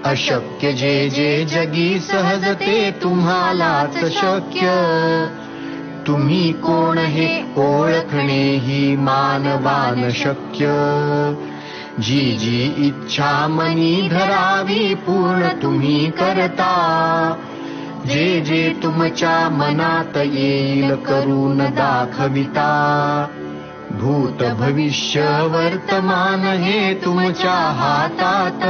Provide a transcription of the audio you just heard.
अशक्य जे जे जगी सहज ते तुम्हालाच शक्य. तुम्ही कोण हे ओळखणे ही मानवान शक्य. जी जी इच्छा मनी धरावी पूर्ण तुम्ही करता. जे जे तुमच्या मनात येईल करून दाखविता. भूत भविष्य वर्तमान हे तुमच्या हातात.